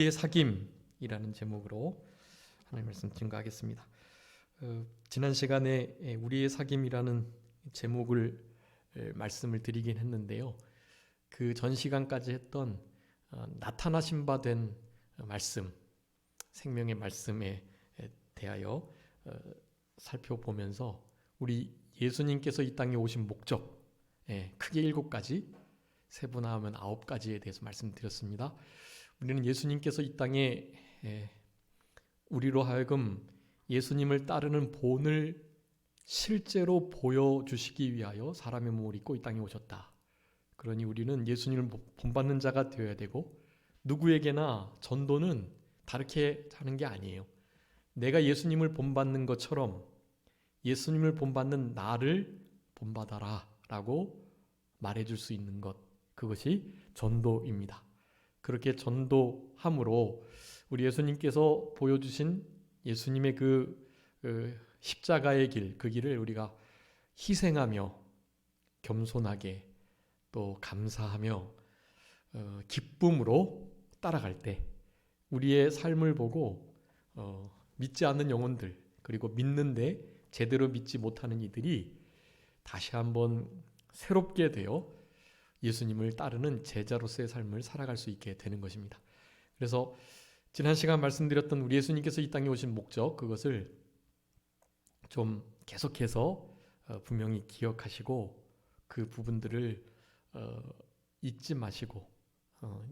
우리의 사귐이라는 제목으로 하나님 말씀 증거하겠습니다. 지난 시간에 우리의 사귐이라는 제목을 말씀을 드리긴 했는데요. 그 전 시간까지 했던 나타나신 바 된 말씀, 생명의 말씀에 대하여 살펴보면서 우리 예수님께서 이 땅에 오신 목적, 크게 7가지, 세분화하면 9가지에 대해서 말씀드렸습니다. 우리는 예수님께서 이 땅에 우리로 하여금 예수님을 따르는 본을 실제로 보여주시기 위하여 사람의 몸을 입고 이 땅에 오셨다. 그러니 우리는 예수님을 본받는 자가 되어야 되고, 누구에게나 전도는 다르게 하는 게 아니에요. 내가 예수님을 본받는 것처럼 예수님을 본받는 나를 본받아라 라고 말해줄 수 있는 것, 그것이 전도입니다. 그렇게 전도함으로 우리 예수님께서 보여주신 예수님의 그 십자가의 길, 그 길을 우리가 희생하며 겸손하게 또 감사하며 기쁨으로 따라갈 때 우리의 삶을 보고 믿지 않는 영혼들, 그리고 믿는데 제대로 믿지 못하는 이들이 다시 한번 새롭게 되어 예수님을 따르는 제자로서의 삶을 살아갈 수 있게 되는 것입니다. 그래서 지난 시간 말씀드렸던 우리 예수님께서 이 땅에 오신 목적, 그것을 좀 계속해서 분명히 기억하시고 그 부분들을 잊지 마시고,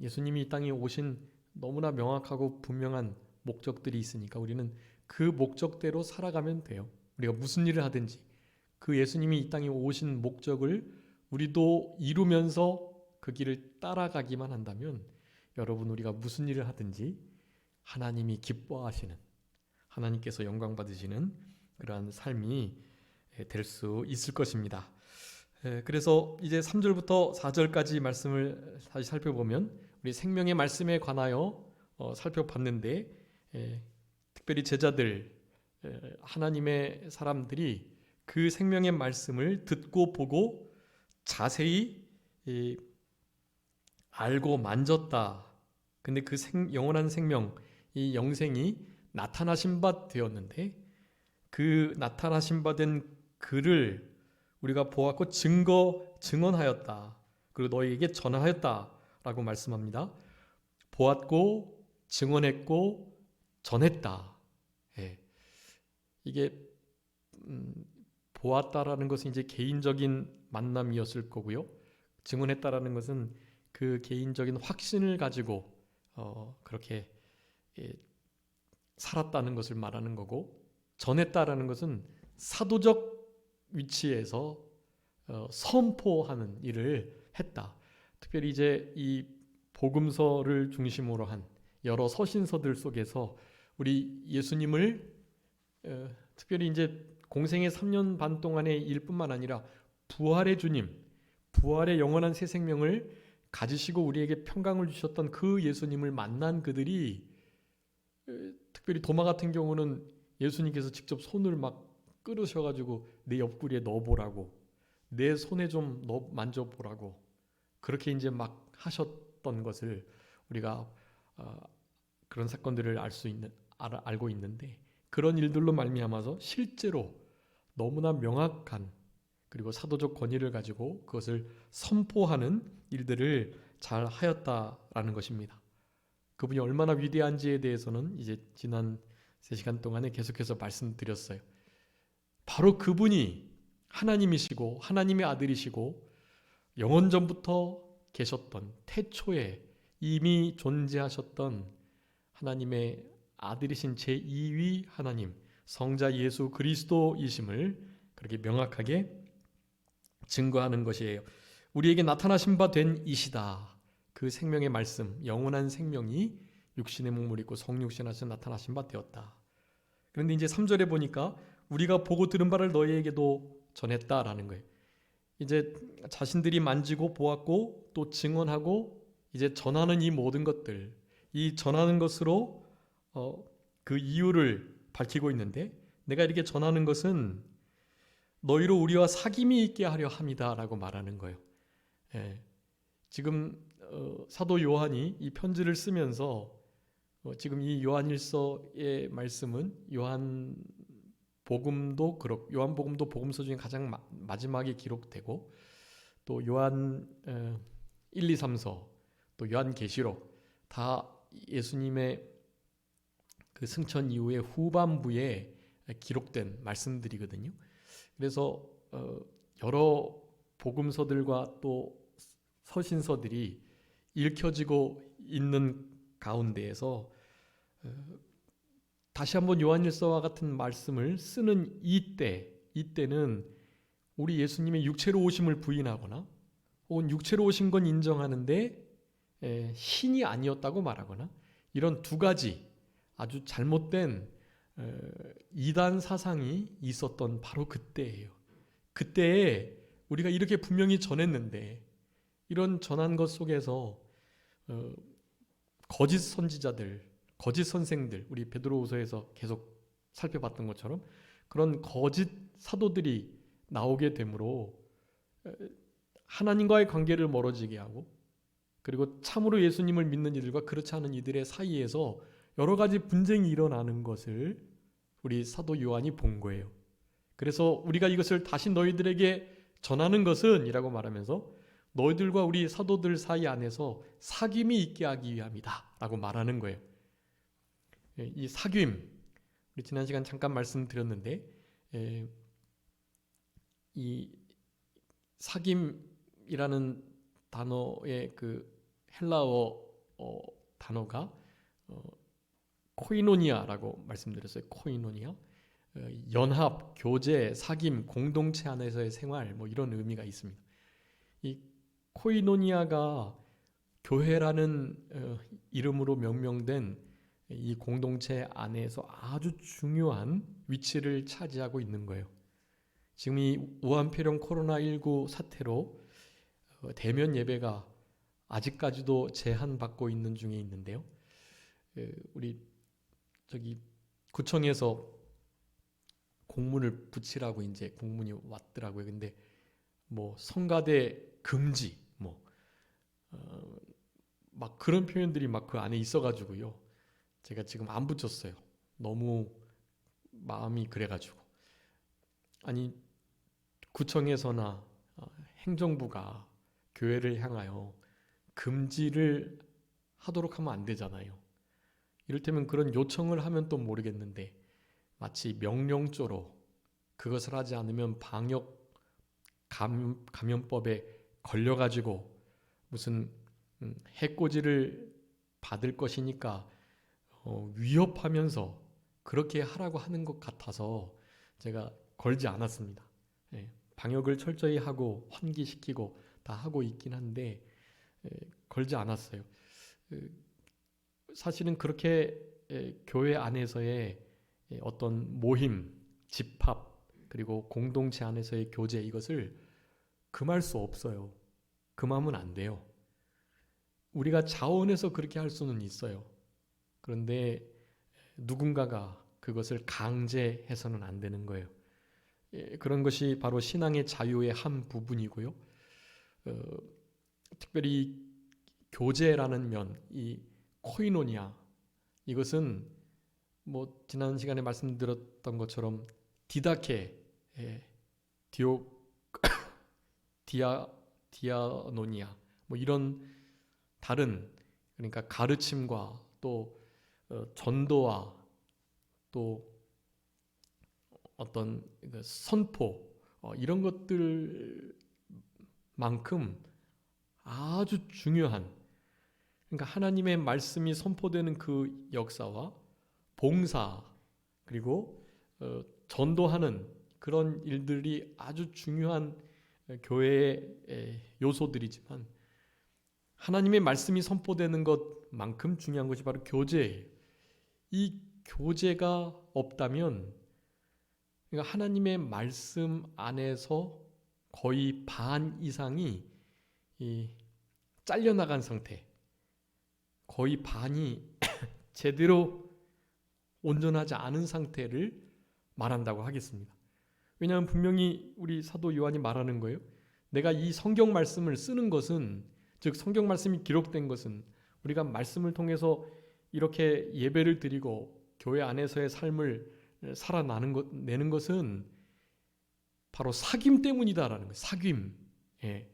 예수님이 이 땅에 오신 너무나 명확하고 분명한 목적들이 있으니까 우리는 그 목적대로 살아가면 돼요. 우리가 무슨 일을 하든지 그 예수님이 이 땅에 오신 목적을 우리도 이루면서 그 길을 따라가기만 한다면, 여러분, 우리가 무슨 일을 하든지 하나님이 기뻐하시는, 하나님께서 영광 받으시는 그러한 삶이 될 수 있을 것입니다. 그래서 이제 3절부터 4절까지 말씀을 다시 살펴보면 우리 생명의 말씀에 관하여 살펴봤는데, 특별히 제자들, 하나님의 사람들이 그 생명의 말씀을 듣고 보고 자세히 알고 만졌다. 근데 그 영원한 생명, 이 영생이 나타나신 바 되었는데, 그 나타나신 바 된 그를 우리가 보았고 증언하였다. 그리고 너희에게 전하였다 라고 말씀합니다. 보았고 증언했고 전했다. 이게 보았다라는 것은 이제 개인적인 만남이었을 거고요. 증언했다라는 것은 그 개인적인 확신을 가지고 그렇게 살았다는 것을 말하는 거고, 전했다라는 것은 사도적 위치에서 선포하는 일을 했다. 특별히 이제 이 복음서를 중심으로 한 여러 서신서들 속에서 우리 예수님을 특별히 이제 공생의 3년 반 동안의 일뿐만 아니라 부활의 주님, 부활의 영원한 새 생명을 가지시고 우리에게 평강을 주셨던 그 예수님을 만난 그들이, 특별히 도마 같은 경우는 예수님께서 직접 손을 막 끌으셔가지고 내 옆구리에 넣어보라고, 내 손에 좀 만져보라고, 그렇게 이제 막 하셨던 것을 우리가 그런 사건들을 알고 있는데, 그런 일들로 말미암아서 실제로 너무나 명확한, 그리고 사도적 권위를 가지고 그것을 선포하는 일들을 잘 하였다라는 것입니다. 그분이 얼마나 위대한지에 대해서는 이제 지난 3시간 동안에 계속해서 말씀드렸어요. 바로 그분이 하나님이시고 하나님의 아들이시고 영원전부터 계셨던, 태초에 이미 존재하셨던 하나님의 아들이신 제2위 하나님, 성자 예수 그리스도이심을 그렇게 명확하게 증거하는 것이에요. 우리에게 나타나신 바 된 이시다. 그 생명의 말씀, 영원한 생명이 육신의 몸을 입고 성육신하셔서 나타나신 바 되었다. 그런데 이제 3절에 보니까 우리가 보고 들은 바를 너희에게도 전했다라는 거예요. 이제 자신들이 만지고 보았고 또 증언하고 이제 전하는 이 모든 것들, 이 전하는 것으로 그 이유를 밝히고 있는데, 내가 이렇게 전하는 것은 너희로 우리와 사귐이 있게 하려 함이다 라고 말하는 거예요. 지금 사도 요한이 이 편지를 쓰면서 지금 이 요한일서의 말씀은 요한복음도 복음서 중에 가장 마지막에 기록되고 또 요한 1, 2, 3서 또 요한계시록 다 예수님의 그 승천 이후에 후반부에 기록된 말씀들이거든요. 그래서 여러 복음서들과 또 서신서들이 읽혀지고 있는 가운데에서 다시 한번 요한일서와 같은 말씀을 쓰는 이때는 우리 예수님의 육체로 오심을 부인하거나 혹은 육체로 오신 건 인정하는데 신이 아니었다고 말하거나 이런 두 가지 아주 잘못된 이단 사상이 있었던 바로 그때예요. 그때에 우리가 이렇게 분명히 전했는데 이런 전한 것 속에서 거짓 선지자들, 거짓 선생들, 우리 베드로후서에서 계속 살펴봤던 것처럼 그런 거짓 사도들이 나오게 되므로 하나님과의 관계를 멀어지게 하고 그리고 참으로 예수님을 믿는 이들과 그렇지 않은 이들의 사이에서 여러 가지 분쟁이 일어나는 것을 우리 사도 요한이 본 거예요. 그래서 우리가 이것을 다시 너희들에게 전하는 것은 이라고 말하면서 너희들과 우리 사도들 사이 안에서 사귐이 있게 하기 위함이다 라고 말하는 거예요. 이 사귐, 우리 지난 시간 잠깐 말씀드렸는데 이 사귐이라는 단어의 그 헬라어 단어가 코이노니아라고 말씀드렸어요. 코이노니아, 연합, 교제, 사귐, 공동체 안에서의 생활 뭐 이런 의미가 있습니다. 이 코이노니아가 교회라는 이름으로 명명된 이 공동체 안에서 아주 중요한 위치를 차지하고 있는 거예요. 지금 이 우한폐렴 코로나19 사태로 대면 예배가 아직까지도 제한받고 있는 중에 있는데요. 우리 저기 구청에서 공문을 붙이라고 이제 공문이 왔더라고요. 근데 뭐 성가대 금지 막 그런 표현들이 막 그 안에 있어가지고요. 제가 지금 안 붙였어요. 너무 마음이 그래가지고. 아니 구청에서나 행정부가 교회를 향하여 금지를 하도록 하면 안 되잖아요. 이를테면 그런 요청을 하면 또 모르겠는데 마치 명령조로 그것을 하지 않으면 방역 감염법에 걸려가지고 무슨 해코지를 받을 것이니까 위협하면서 그렇게 하라고 하는 것 같아서 제가 걸지 않았습니다. 방역을 철저히 하고 환기시키고 다 하고 있긴 한데 걸지 않았어요. 사실은 그렇게 교회 안에서의 어떤 모임, 집합 그리고 공동체 안에서의 교제 이것을 금할 수 없어요. 금하면 안 돼요. 우리가 자원해서 그렇게 할 수는 있어요. 그런데 누군가가 그것을 강제해서는 안 되는 거예요. 그런 것이 바로 신앙의 자유의 한 부분이고요. 특별히 교제라는 면, 이 코이노니아 이것은 뭐 지난 시간에 말씀드렸던 것처럼 디다케, 디아노니아 뭐 이런 다른 그러니까 가르침과 또 전도와 또 어떤 선포 이런 것들만큼 아주 중요한 그러니까 하나님의 말씀이 선포되는 그 역사와 봉사 그리고 전도하는 그런 일들이 아주 중요한 교회의 요소들이지만 하나님의 말씀이 선포되는 것만큼 중요한 것이 바로 교제예요. 이 교제가 없다면 그러니까 하나님의 말씀 안에서 거의 반 이상이 잘려나간 상태, 거의 반이 제대로 온전하지 않은 상태를 말한다고 하겠습니다. 왜냐하면 분명히 우리 사도 요한이 말하는 거예요. 내가 이 성경 말씀을 쓰는 것은 즉 성경 말씀이 기록된 것은 우리가 말씀을 통해서 이렇게 예배를 드리고 교회 안에서의 삶을 내는 것은 바로 사귐 때문이다라는 거예요. 사귐. 예.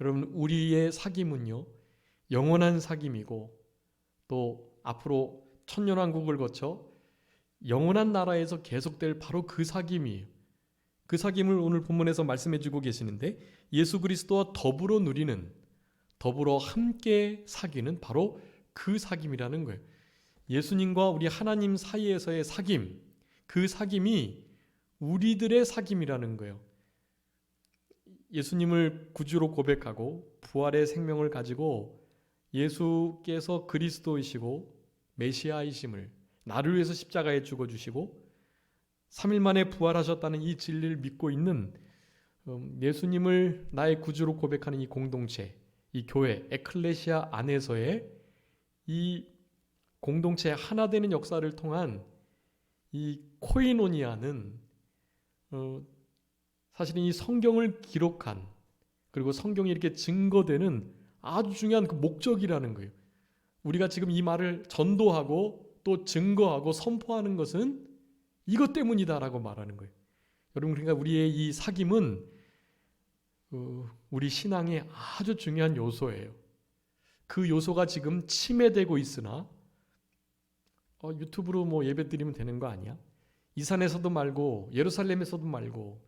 여러분, 우리의 사귐은요, 영원한 사귐이고 또 앞으로 천년왕국을 거쳐 영원한 나라에서 계속될 바로 그 사귐이에요. 그 사귐을 오늘 본문에서 말씀해 주고 계시는데, 예수 그리스도와 더불어 누리는, 더불어 함께 사귀는 바로 그 사귐이라는 거예요. 예수님과 우리 하나님 사이에서의 사귐, 그 사귐이 우리들의 사귐이라는 거예요. 예수님을 구주로 고백하고 부활의 생명을 가지고 예수께서 그리스도이시고 메시아이심을, 나를 위해서 십자가에 죽어주시고 3일 만에 부활하셨다는 이 진리를 믿고 있는 예수님을 나의 구주로 고백하는 이 공동체, 이 교회, 에클레시아 안에서의 이 공동체 하나 되는 역사를 통한 이 코이노니아는 사실은 이 성경을 기록한, 그리고 성경이 이렇게 증거되는 아주 중요한 그 목적이라는 거예요. 우리가 지금 이 말을 전도하고 또 증거하고 선포하는 것은 이것 때문이다라고 말하는 거예요. 여러분, 그러니까 우리의 이 사귐은 우리 신앙의 아주 중요한 요소예요. 그 요소가 지금 침해되고 있으나 유튜브로 뭐 예배 드리면 되는 거 아니야? 이 산에서도 말고 예루살렘에서도 말고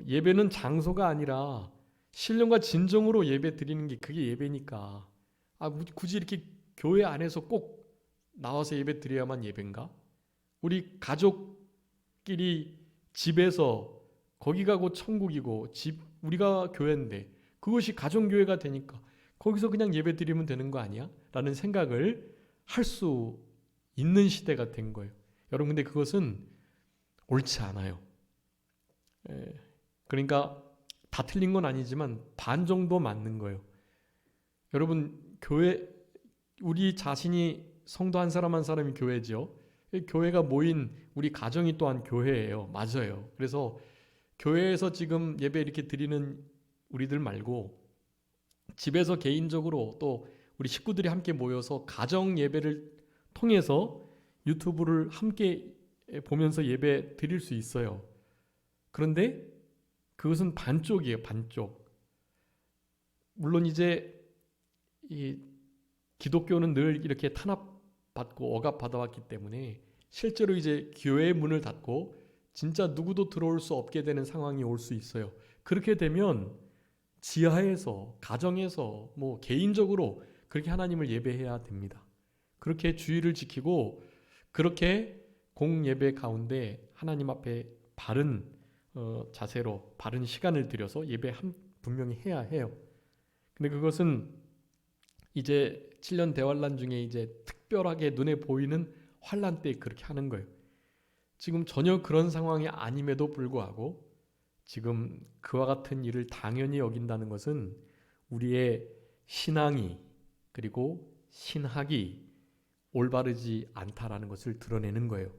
예배는 장소가 아니라 신령과 진정으로 예배 드리는 게 그게 예배니까 굳이 이렇게 교회 안에서 꼭 나와서 예배 드려야만 예배인가? 우리 가족끼리 집에서 거기가 곧 천국이고 우리가 교회인데 그것이 가정교회가 되니까 거기서 그냥 예배 드리면 되는 거 아니야? 라는 생각을 할 수 있는 시대가 된 거예요. 여러분, 근데 그것은 옳지 않아요. 그러니까 다 틀린 건 아니지만 반 정도 맞는 거예요. 여러분, 교회, 우리 자신이 성도 한 사람 한 사람이 교회죠. 교회가 모인 우리 가정이 또한 교회예요. 맞아요. 그래서 교회에서 지금 예배 이렇게 드리는 우리들 말고 집에서 개인적으로 또 우리 식구들이 함께 모여서 가정 예배를 통해서 유튜브를 함께 보면서 예배 드릴 수 있어요. 그런데 그것은 반쪽이에요. 반쪽. 물론 이제 이 기독교는 늘 이렇게 탄압받고 억압받아왔기 때문에 실제로 이제 교회의 문을 닫고 진짜 누구도 들어올 수 없게 되는 상황이 올 수 있어요. 그렇게 되면 지하에서, 가정에서, 뭐 개인적으로 그렇게 하나님을 예배해야 됩니다. 그렇게 주의를 지키고 그렇게 공예배 가운데 하나님 앞에 바른 자세로 바른 시간을 들여서 예배 분명히 해야 해요. 근데 그것은 이제 7년 대환란 중에 이제 특별하게 눈에 보이는 환란 때 그렇게 하는 거예요. 지금 전혀 그런 상황이 아님에도 불구하고 지금 그와 같은 일을 당연히 여긴다는 것은 우리의 신앙이, 그리고 신학이 올바르지 않다라는 것을 드러내는 거예요.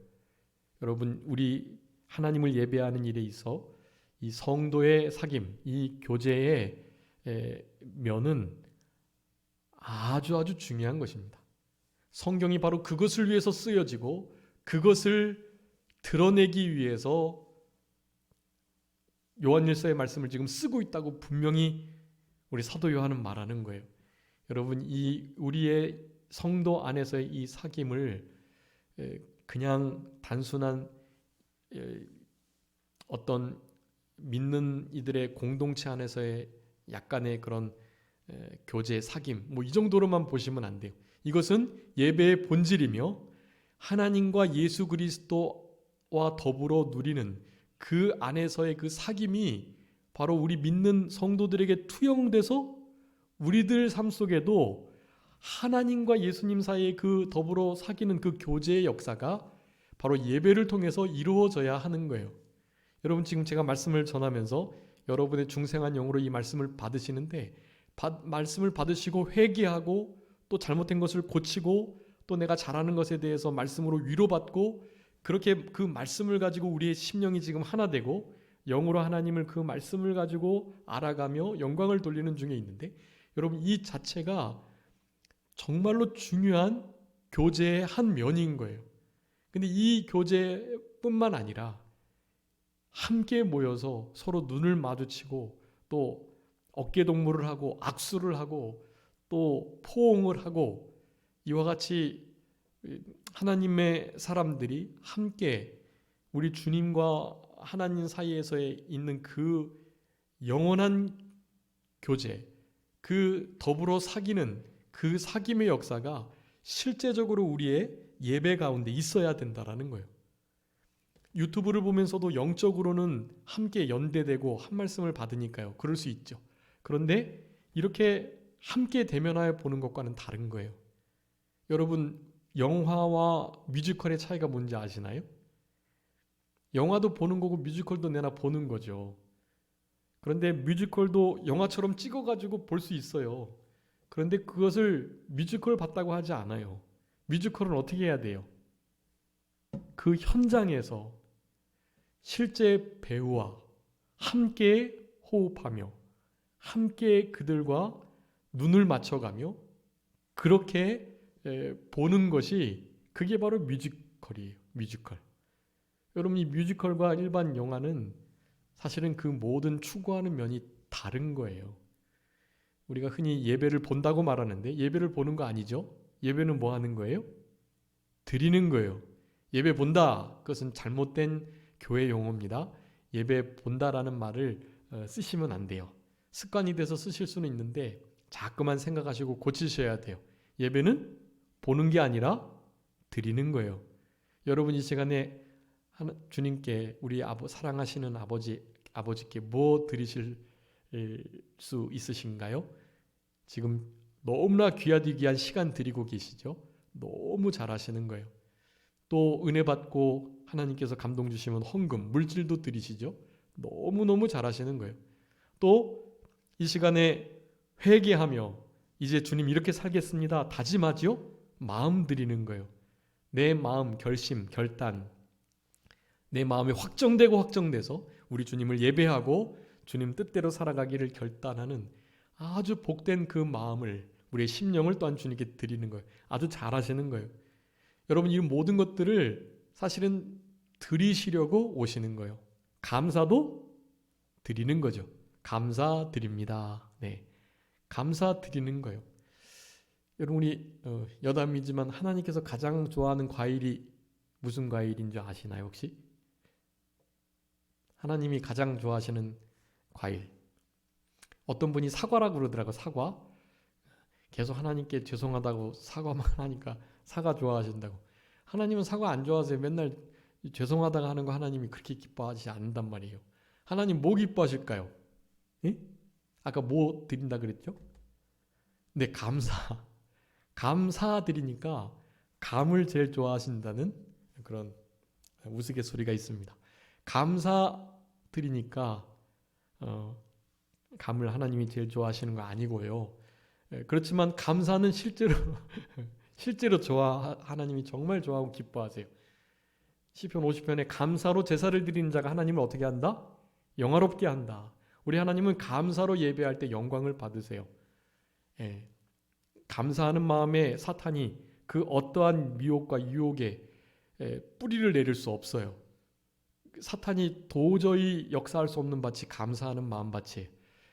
여러분, 우리 하나님을 예배하는 일에 있어 이 성도의 사귐, 이 교제의 면은 아주 중요한 것입니다. 성경이 바로 그것을 위해서 쓰여지고 그것을 드러내기 위해서 요한일서의 말씀을 지금 쓰고 있다고 분명히 우리 사도 요한은 말하는 거예요. 여러분, 이 우리의 성도 안에서의 이 사귐을 그냥 단순한 어떤 믿는 이들의 공동체 안에서의 약간의 그런 교제, 사귐 뭐 이 정도로만 보시면 안 돼요. 이것은 예배의 본질이며 하나님과 예수 그리스도와 더불어 누리는 그 안에서의 그 사귐이 바로 우리 믿는 성도들에게 투영돼서 우리들 삶 속에도 하나님과 예수님 사이의 그 더불어 사귀는 그 교제의 역사가 바로 예배를 통해서 이루어져야 하는 거예요. 여러분, 지금 제가 말씀을 전하면서 여러분의 중생한 영으로 이 말씀을 받으시는데 말씀을 받으시고 회개하고 또 잘못된 것을 고치고 또 내가 잘하는 것에 대해서 말씀으로 위로받고 그렇게 그 말씀을 가지고 우리의 심령이 지금 하나 되고 영으로 하나님을 그 말씀을 가지고 알아가며 영광을 돌리는 중에 있는데, 여러분, 이 자체가 정말로 중요한 교제의 한 면인 거예요. 근데 이 교제뿐만 아니라 함께 모여서 서로 눈을 마주치고 또 어깨동무를 하고 악수를 하고 또 포옹을 하고 이와 같이 하나님의 사람들이 함께 우리 주님과 하나님 사이에서 있는 그 영원한 교제, 그 더불어 사귀는 그 사귐의 역사가 실제적으로 우리의 예배 가운데 있어야 된다라는 거예요. 유튜브를 보면서도 영적으로는 함께 연대되고 한 말씀을 받으니까요. 그럴 수 있죠. 그런데 이렇게 함께 대면하여 보는 것과는 다른 거예요. 여러분, 영화와 뮤지컬의 차이가 뭔지 아시나요? 영화도 보는 거고 뮤지컬도 내나 보는 거죠. 그런데 뮤지컬도 영화처럼 찍어가지고 볼 수 있어요. 그런데 그것을 뮤지컬 봤다고 하지 않아요. 뮤지컬은 어떻게 해야 돼요? 그 현장에서 실제 배우와 함께 호흡하며 함께 그들과 눈을 맞춰가며 그렇게 보는 것이 그게 바로 뮤지컬이에요. 뮤지컬. 여러분, 이 뮤지컬과 일반 영화는 사실은 그 모든 추구하는 면이 다른 거예요. 우리가 흔히 예배를 본다고 말하는데 예배를 보는 거 아니죠? 예배는 뭐 하는 거예요? 드리는 거예요. 예배 본다. 그것은 잘못된 교회 용어입니다. 예배 본다라는 말을 쓰시면 안 돼요. 습관이 돼서 쓰실 수는 있는데 자꾸만 생각하시고 고치셔야 돼요. 예배는 보는 게 아니라 드리는 거예요. 여러분 이 시간에 주님께 우리 사랑하시는 아버지께 뭐 드리실 수 있으신가요? 지금 너무나 귀하디 귀한 시간 드리고 계시죠? 너무 잘하시는 거예요. 또 은혜 받고 하나님께서 감동 주시면 헌금, 물질도 드리시죠? 너무너무 잘하시는 거예요. 또 이 시간에 회개하며 이제 주님 이렇게 살겠습니다. 다짐하지요? 마음 드리는 거예요. 내 마음, 결심, 결단, 내 마음이 확정돼서 우리 주님을 예배하고 주님 뜻대로 살아가기를 결단하는 아주 복된 그 마음을 우리의 심령을 또한 주님께 드리는 거예요. 아주 잘하시는 거예요. 여러분 이 모든 것들을 사실은 드리시려고 오시는 거예요. 감사도 드리는 거죠. 감사드립니다. 네, 감사드리는 거예요. 여러분이 여담이지만 하나님께서 가장 좋아하는 과일이 무슨 과일인 줄 아시나요 혹시? 하나님이 가장 좋아하시는 과일. 어떤 분이 사과라고 그러더라고요. 사과. 계속 하나님께 죄송하다고 사과만 하니까 사과 좋아하신다고. 하나님은 사과 안 좋아하세요. 맨날 죄송하다고 하는 거 하나님이 그렇게 기뻐하지 않는단 말이에요. 하나님 뭐 기뻐하실까요? 예? 아까 뭐 드린다 그랬죠? 네, 감사드리니까 감을 제일 좋아하신다는 그런 우스갯소리가 있습니다. 감사드리니까 감을 하나님이 제일 좋아하시는 거 아니고요. 그렇지만 감사는 실제로 하나님이 정말 좋아하고 기뻐하세요. 시편 50편에 감사로 제사를 드리는 자가 하나님을 어떻게 한다? 영화롭게 한다. 우리 하나님은 감사로 예배할 때 영광을 받으세요. 예. 감사하는 마음에 사탄이 그 어떠한 미혹과 유혹에 뿌리를 내릴 수 없어요. 사탄이 도저히 역사할 수 없는 밭이 감사하는 마음밭이에요.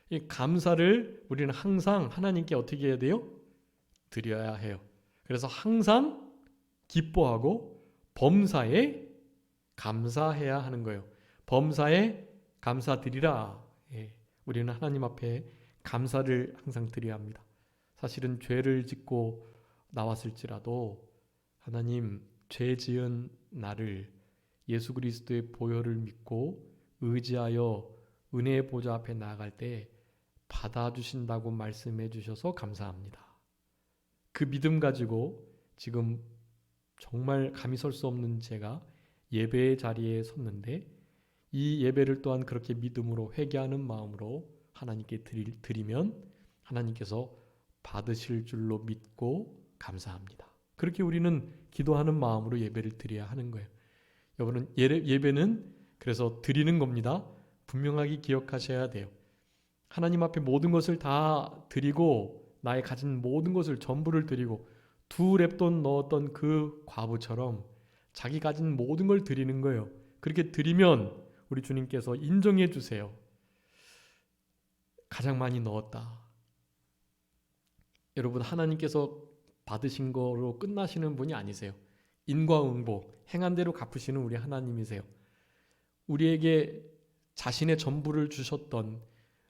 이 감사를 우리는 항상 하나님께 어떻게 해야 돼요? 드려야 해요. 그래서 항상 기뻐하고 범사에 감사해야 하는 거예요. 범사에 감사드리라. 예, 우리는 하나님 앞에 감사를 항상 드려야 합니다. 사실은 죄를 짓고 나왔을지라도 하나님 죄 지은 나를 예수 그리스도의 보혈을 믿고 의지하여 은혜의 보좌 앞에 나아갈 때 받아주신다고 말씀해 주셔서 감사합니다. 그 믿음 가지고 지금 정말 감히 설 수 없는 제가 예배의 자리에 섰는데 이 예배를 또한 그렇게 믿음으로 회개하는 마음으로 하나님께 드리면 하나님께서 받으실 줄로 믿고 감사합니다. 그렇게 우리는 기도하는 마음으로 예배를 드려야 하는 거예요. 여러분 예배는 그래서 드리는 겁니다. 분명하게 기억하셔야 돼요. 하나님 앞에 모든 것을 다 드리고 나의 가진 모든 것을 전부를 드리고 2렙돈 넣었던 그 과부처럼 자기 가진 모든 걸 드리는 거예요. 그렇게 드리면 우리 주님께서 인정해 주세요. 가장 많이 넣었다. 여러분, 하나님께서 받으신 거로 끝나시는 분이 아니세요. 인과응보, 행한 대로 갚으시는 우리 하나님이세요. 우리에게 자신의 전부를 주셨던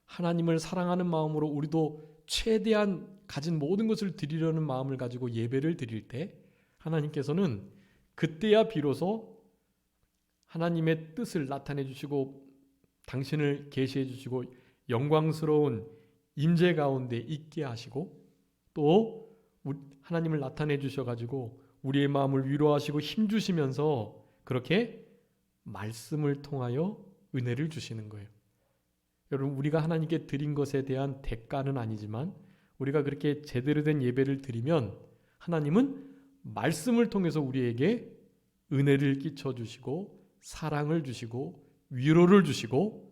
하나님을 사랑하는 마음으로 우리도 최대한 가진 모든 것을 드리려는 마음을 가지고 예배를 드릴 때 하나님께서는 그때야 비로소 하나님의 뜻을 나타내 주시고 당신을 계시해 주시고 영광스러운 임재 가운데 있게 하시고 또 하나님을 나타내 주셔가지고 우리의 마음을 위로하시고 힘주시면서 그렇게 말씀을 통하여 은혜를 주시는 거예요. 여러분, 우리가 하나님께 드린 것에 대한 대가는 아니지만 우리가 그렇게 제대로 된 예배를 드리면 하나님은 말씀을 통해서 우리에게 은혜를 끼쳐주시고 사랑을 주시고 위로를 주시고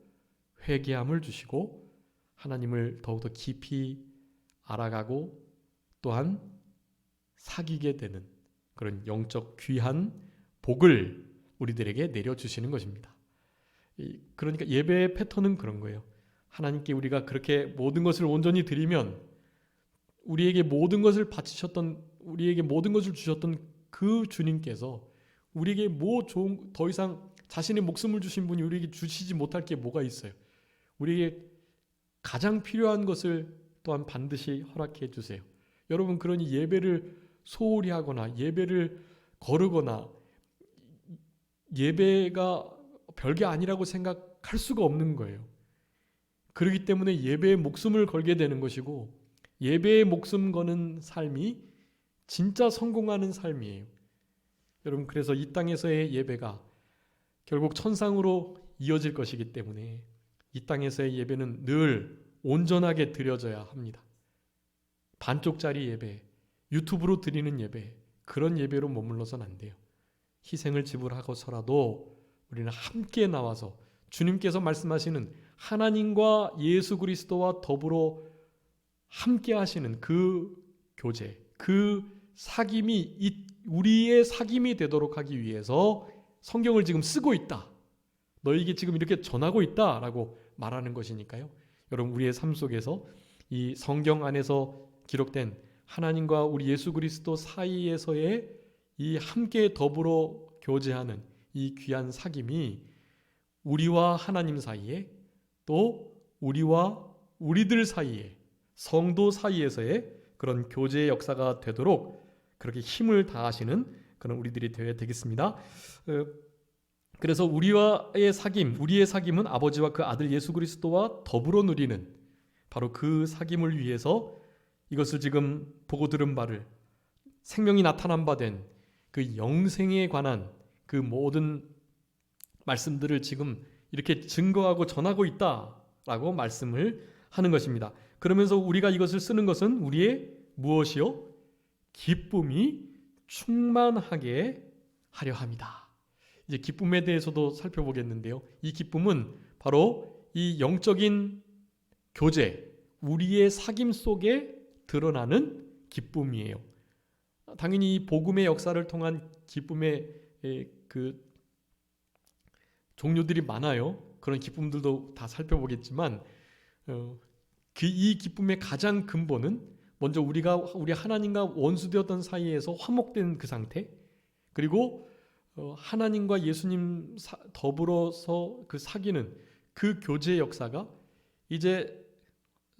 회개함을 주시고 하나님을 더욱더 깊이 알아가고 또한 사귀게 되는 그런 영적 귀한 복을 우리들에게 내려주시는 것입니다. 그러니까 예배의 패턴은 그런 거예요. 하나님께 우리가 그렇게 모든 것을 온전히 드리면 우리에게 모든 것을 바치셨던 우리에게 모든 것을 주셨던 그 주님께서 우리에게 더 이상 자신의 목숨을 주신 분이 우리에게 주시지 못할 게 뭐가 있어요. 우리에게 가장 필요한 것을 또한 반드시 허락해 주세요. 여러분, 그러니 예배를 소홀히 하거나 예배를 거르거나 예배가 별게 아니라고 생각할 수가 없는 거예요. 그렇기 때문에 예배에 목숨을 걸게 되는 것이고 예배에 목숨 거는 삶이 진짜 성공하는 삶이에요. 여러분, 그래서 이 땅에서의 예배가 결국 천상으로 이어질 것이기 때문에 이 땅에서의 예배는 늘 온전하게 드려져야 합니다. 반쪽짜리 예배, 유튜브로 드리는 예배, 그런 예배로 머물러서는 안 돼요. 희생을 지불하고서라도 우리는 함께 나와서 주님께서 말씀하시는 하나님과 예수 그리스도와 더불어 함께 하시는 그 교제, 그 사귐이 우리의 사귐이 되도록 하기 위해서 성경을 지금 쓰고 있다. 너에게 지금 이렇게 전하고 있다라고 말하는 것이니까요. 여러분, 우리의 삶 속에서 이 성경 안에서 기록된 하나님과 우리 예수 그리스도 사이에서의 이 함께 더불어 교제하는 이 귀한 사귐이 우리와 하나님 사이에 또 우리와 우리들 사이에 성도 사이에서의 그런 교제의 역사가 되도록 그렇게 힘을 다하시는 그런 우리들이 되어야 되겠습니다. 그래서 우리의 사귐은 아버지와 그 아들 예수 그리스도와 더불어 누리는 바로 그 사귐을 위해서 이것을 지금 보고 들은 바를 생명이 나타난 바 된 그 영생에 관한 그 모든 말씀들을 지금 이렇게 증거하고 전하고 있다라고 말씀을 하는 것입니다. 그러면서 우리가 이것을 쓰는 것은 우리의 무엇이요? 기쁨이 충만하게 하려 함이다. 이제 기쁨에 대해서도 살펴보겠는데요. 이 기쁨은 바로 이 영적인 교제, 우리의 사귐 속에 드러나는 기쁨이에요. 당연히 이 복음의 역사를 통한 기쁨의 그 종류들이 많아요. 그런 기쁨들도 다 살펴보겠지만 이 기쁨의 가장 근본은 먼저 우리 하나님과 원수되었던 사이에서 화목된 그 상태, 그리고 하나님과 예수님 더불어서 그 사귀는 그 교제 역사가 이제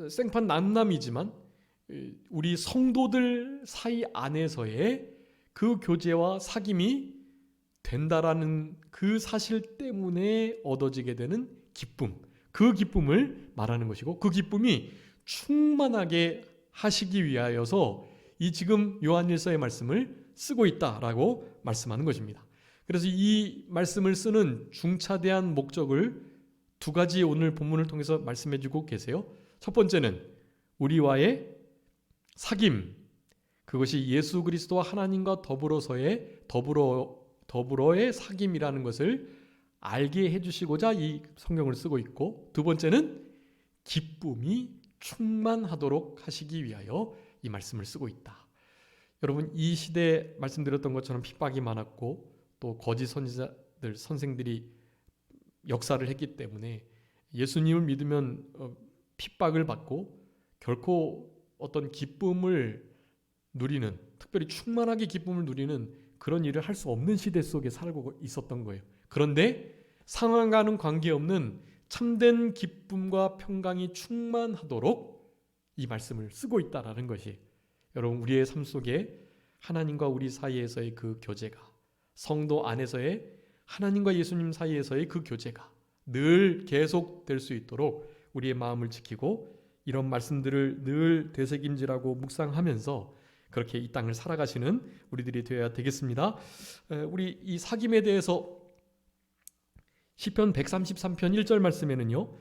생판 남남이지만 우리 성도들 사이 안에서의 그 교제와 사귐이 된다라는 그 사실 때문에 얻어지게 되는 기쁨, 그 기쁨을 말하는 것이고 그 기쁨이 충만하게 하시기 위하여서 이 지금 요한일서의 말씀을 쓰고 있다라고 말씀하는 것입니다. 그래서 이 말씀을 쓰는 중차대한 목적을 두 가지 오늘 본문을 통해서 말씀해 주고 계세요. 첫 번째는 우리와의 사귐, 그것이 예수 그리스도와 하나님과 더불어의 사귐이라는 것을 알게 해주시고자 이 성경을 쓰고 있고, 두 번째는 기쁨이 충만하도록 하시기 위하여 이 말씀을 쓰고 있다. 여러분, 이 시대에 말씀드렸던 것처럼 핍박이 많았고 또 거짓 선지자들, 선생들이 역사를 했기 때문에 예수님을 믿으면 핍박을 받고 결코 어떤 기쁨을 누리는, 특별히 충만하게 기쁨을 누리는 그런 일을 할 수 없는 시대 속에 살고 있었던 거예요. 그런데 상황과는 관계없는 참된 기쁨과 평강이 충만하도록 이 말씀을 쓰고 있다라는 것이, 여러분, 우리의 삶 속에 하나님과 우리 사이에서의 그 교제가, 성도 안에서의 하나님과 예수님 사이에서의 그 교제가 늘 계속될 수 있도록 우리의 마음을 지키고 이런 말씀들을 늘 되새김질하고 묵상하면서 그렇게 이 땅을 살아가시는 우리들이 되어야 되겠습니다. 우리 이 사귐에 대해서 시편 133편 1절 말씀에는요,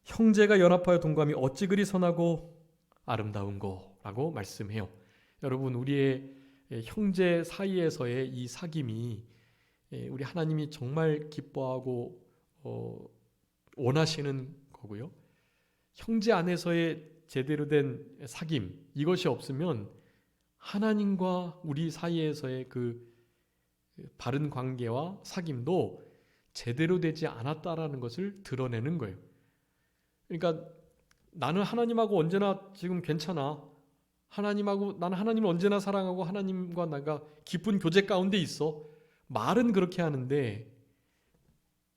형제가 연합하여 동감이 어찌 그리 선하고 아름다운고 라고 말씀해요. 여러분, 우리의 형제 사이에서의 이 사귐이 우리 하나님이 정말 기뻐하고 원하시는 거고요. 형제 안에서의 제대로 된 사귐, 이것이 없으면 하나님과 우리 사이에서의 그 바른 관계와 사귐도 제대로 되지 않았다라는 것을 드러내는 거예요. 그러니까 나는 하나님하고 언제나 지금 괜찮아. 나는 하나님을 언제나 사랑하고 하나님과 나가 깊은 교제 가운데 있어. 말은 그렇게 하는데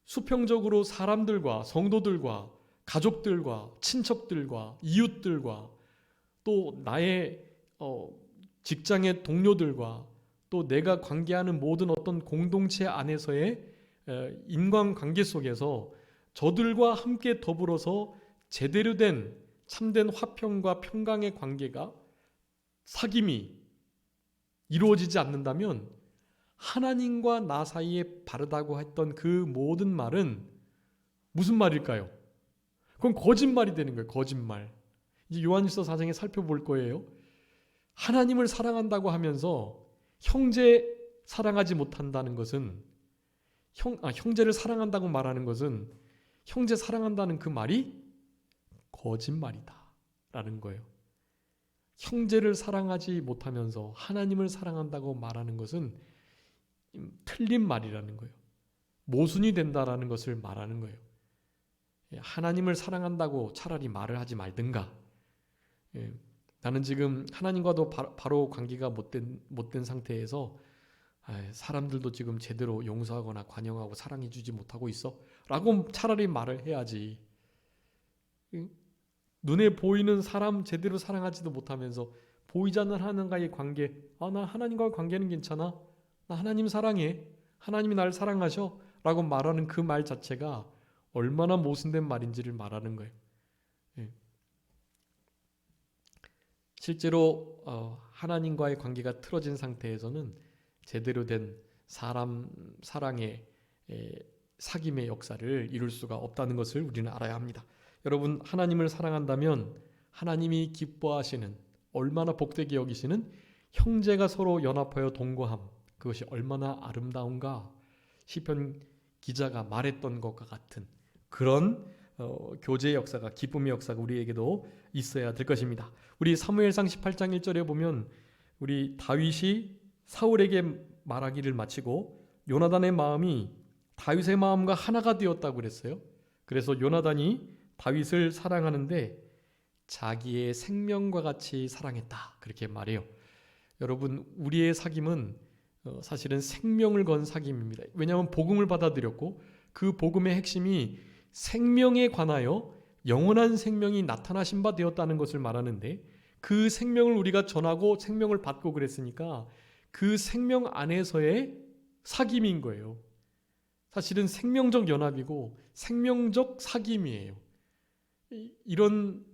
수평적으로 사람들과 성도들과 가족들과 친척들과 이웃들과 또 나의 직장의 동료들과 또 내가 관계하는 모든 어떤 공동체 안에서의 인간관계 속에서 저들과 함께 더불어서 제대로 된 참된 화평과 평강의 관계가, 사귐이 이루어지지 않는다면 하나님과 나 사이에 바르다고 했던 그 모든 말은 무슨 말일까요? 그건 거짓말이 되는 거예요. 거짓말. 이제 요한일서 4장에 살펴볼 거예요. 하나님을 사랑한다고 하면서 형제 사랑하지 못한다는 것은, 형제를 사랑한다고 말하는 것은 형제 사랑한다는 그 말이 거짓말이다 라는 거예요. 형제를 사랑하지 못하면서 하나님을 사랑한다고 말하는 것은 틀린 말이라는 거예요. 모순이 된다라는 것을 말하는 거예요. 하나님을 사랑한다고 차라리 말을 하지 말든가. 나는 지금 하나님과도 바로 관계가 못된 상태에서 사람들도 지금 제대로 용서하거나 관용하고 사랑해주지 못하고 있어 라고 차라리 말을 해야지. 눈에 보이는 사람 제대로 사랑하지도 못하면서 보이지 않는 하나님과의 관계, 나 하나님과의 관계는 괜찮아, 나 하나님 사랑해, 하나님이 나를 사랑하셔 라고 말하는 그 말 자체가 얼마나 모순된 말인지를 말하는 거예요. 실제로 하나님과의 관계가 틀어진 상태에서는 제대로 된 사람 사랑의 사귐의 역사를 이룰 수가 없다는 것을 우리는 알아야 합니다. 여러분, 하나님을 사랑한다면 하나님이 기뻐하시는, 얼마나 복되게 여기시는 형제가 서로 연합하여 동거함, 그것이 얼마나 아름다운가, 시편 기자가 말했던 것과 같은 그런 교제의 역사가, 기쁨의 역사가 우리에게도 있어야 될 것입니다. 우리 사무엘상 18장 1절에 보면 우리 다윗이 사울에게 말하기를 마치고 요나단의 마음이 다윗의 마음과 하나가 되었다고 그랬어요. 그래서 요나단이 다윗을 사랑하는데 자기의 생명과 같이 사랑했다, 그렇게 말해요. 여러분, 우리의 사귐은 사실은 생명을 건 사귐입니다. 왜냐하면 복음을 받아들였고 그 복음의 핵심이 생명에 관하여 영원한 생명이 나타나신 바 되었다는 것을 말하는데, 그 생명을 우리가 전하고 생명을 받고 그랬으니까 그 생명 안에서의 사귐인 거예요. 사실은 생명적 연합이고 생명적 사귐이에요. 이런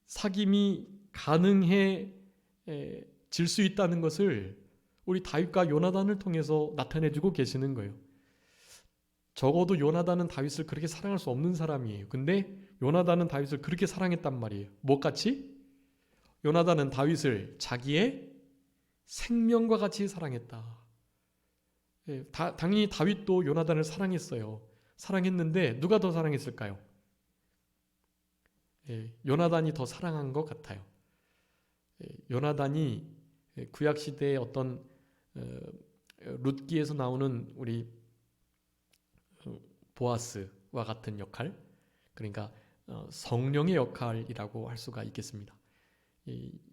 사귐이 가능해질 수 있다는 것을 우리 다윗과 요나단을 통해서 나타내주고 계시는 거예요. 적어도 요나단은 다윗을 그렇게 사랑할 수 없는 사람이에요. 근데 요나단은 다윗을 그렇게 사랑했단 말이에요. 뭐같이? 요나단은 다윗을 자기의 생명과 같이 사랑했다. 당연히 다윗도 요나단을 사랑했어요. 사랑했는데 누가 더 사랑했을까요? 요나단이 더 사랑한 것 같아요. 요나단이 구약 시대의 어떤 룻기에서 나오는 우리 보아스와 같은 역할, 그러니까 성령의 역할이라고 할 수가 있겠습니다.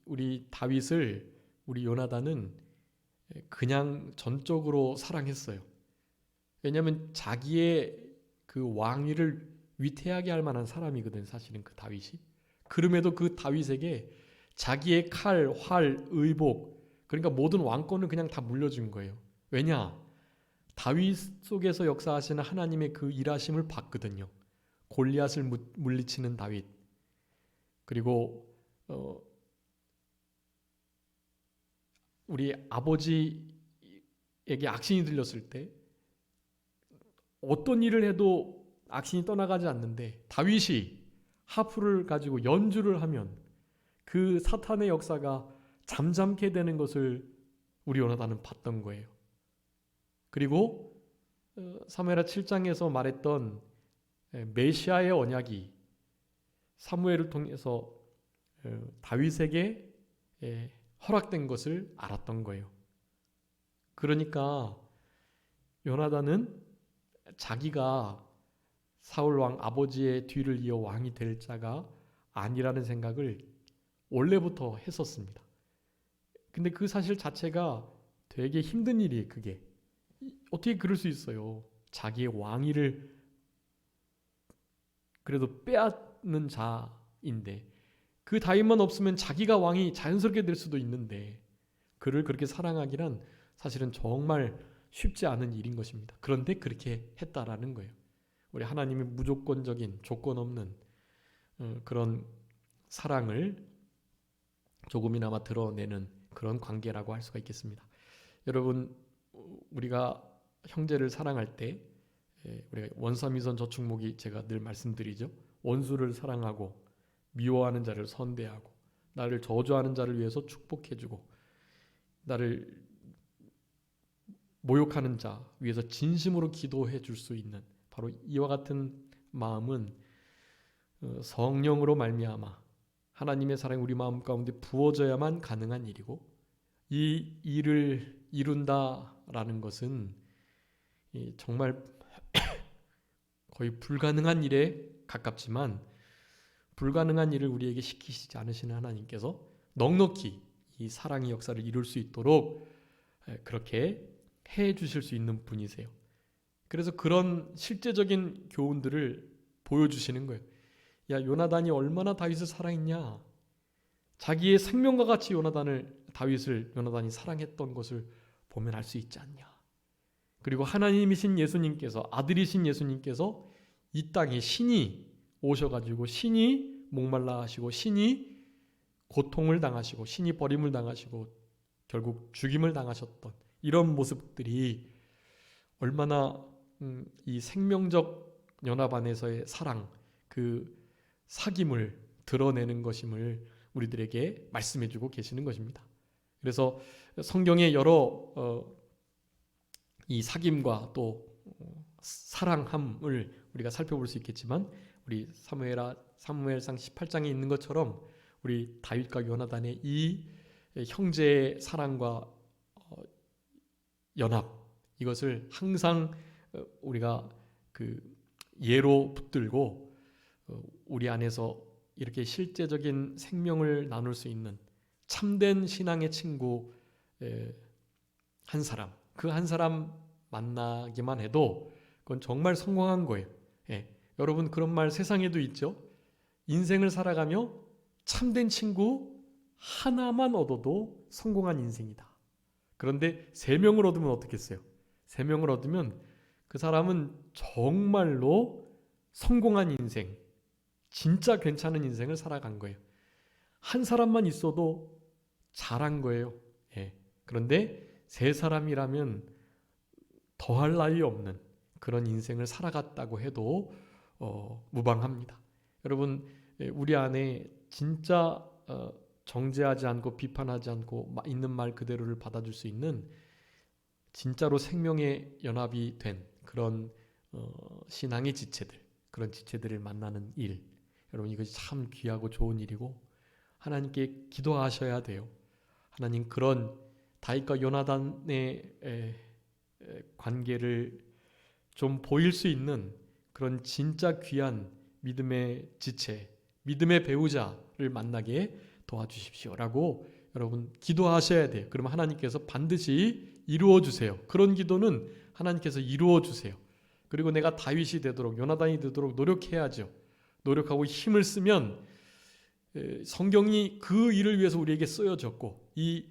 우리 다윗을 우리 요나단은 그냥 전적으로 사랑했어요. 왜냐하면 자기의 그 왕위를 위태하게 할 만한 사람이거든, 사실은 그 다윗이. 그럼에도 그 다윗에게 자기의 칼, 활, 의복, 그러니까 모든 왕권을 그냥 다 물려준 거예요. 왜냐? 다윗 속에서 역사하시는 하나님의 그 일하심을 봤거든요. 골리앗을 물리치는 다윗, 그리고 우리 아버지에게 악신이 들렸을 때 어떤 일을 해도 악신이 떠나가지 않는데 다윗이 하프를 가지고 연주를 하면 그 사탄의 역사가 잠잠케 되는 것을 우리 요나단은 봤던 거예요. 그리고 사무엘하 7장에서 말했던 메시아의 언약이 사무엘을 통해서 다윗에게 허락된 것을 알았던 거예요. 그러니까 요나단은 자기가 사울 왕 아버지의 뒤를 이어 왕이 될 자가 아니라는 생각을 원래부터 했었습니다. 근데 그 사실 자체가 되게 힘든 일이에요. 그게 어떻게 그럴 수 있어요? 자기의 왕위를 그래도 빼앗는 자인데, 그 다윗만 없으면 자기가 왕이 자연스럽게 될 수도 있는데 그를 그렇게 사랑하기란 사실은 정말 쉽지 않은 일인 것입니다. 그런데 그렇게 했다라는 거예요. 우리 하나님의 무조건적인 조건 없는 그런 사랑을 조금이나마 드러내는 그런 관계라고 할 수가 있겠습니다. 여러분, 우리가 형제를 사랑할 때 우리가 원사미선 저축목이 제가 늘 말씀드리죠. 원수를 사랑하고 미워하는 자를 선대하고 나를 저주하는 자를 위해서 축복해주고 나를 모욕하는 자 위해서 진심으로 기도해 줄 수 있는 바로 이와 같은 마음은 성령으로 말미암아 하나님의 사랑이 우리 마음 가운데 부어져야만 가능한 일이고, 이 일을 이룬다라는 것은 정말 거의 불가능한 일에 가깝지만 불가능한 일을 우리에게 시키시지 않으시는 하나님께서 넉넉히 이 사랑의 역사를 이룰 수 있도록 그렇게 해 주실 수 있는 분이세요. 그래서 그런 실제적인 교훈들을 보여주시는 거예요. 야, 요나단이 얼마나 다윗을 사랑했냐. 자기의 생명과 같이 요나단이 사랑했던 것을 보면 알 수 있지 않냐. 그리고 하나님이신 예수님께서, 아들이신 예수님께서 이 땅에 신이 오셔가지고 신이 목말라 하시고 신이 고통을 당하시고 신이 버림을 당하시고 결국 죽임을 당하셨던 이런 모습들이 얼마나 이 생명적 연합 안에서의 사랑, 그 사귐을 드러내는 것임을 우리들에게 말씀해주고 계시는 것입니다. 그래서 성경의 여러 이 사귐과 또 사랑함을 우리가 살펴볼 수 있겠지만, 우리 사무엘상 18장에 있는 것처럼 우리 다윗과 요나단의 이 형제의 사랑과 연합, 이것을 항상 우리가 그 예로 붙들고 우리 안에서 이렇게 실제적인 생명을 나눌 수 있는 참된 신앙의 친구 한 사람, 그 한 사람 만나기만 해도 그건 정말 성공한 거예요. 여러분, 그런 말 세상에도 있죠. 인생을 살아가며 참된 친구 하나만 얻어도 성공한 인생이다. 그런데 3명을 얻으면 어떻겠어요? 3명을 얻으면 그 사람은 정말로 성공한 인생, 진짜 괜찮은 인생을 살아간 거예요. 한 사람만 있어도 잘한 거예요. 그런데 3사람이라면 더할 나위 없는 그런 인생을 살아갔다고 해도 무방합니다. 여러분, 우리 안에 진짜 정죄하지 않고 비판하지 않고 있는 말 그대로를 받아줄 수 있는 진짜로 생명의 연합이 된 그런 신앙의 지체들, 그런 지체들을 만나는 일, 여러분, 이것이 참 귀하고 좋은 일이고 하나님께 기도하셔야 돼요. 하나님 그런 다윗과 요나단의 관계를 좀 보일 수 있는 그런 진짜 귀한 믿음의 지체, 믿음의 배우자를 만나게 도와주십시오라고 여러분 기도하셔야 돼요. 그러면 하나님께서 반드시 이루어 주세요. 그런 기도는 하나님께서 이루어 주세요. 그리고 내가 다윗이 되도록, 요나단이 되도록 노력해야죠. 노력하고 힘을 쓰면 성경이 그 일을 위해서 우리에게 쓰여졌고, 이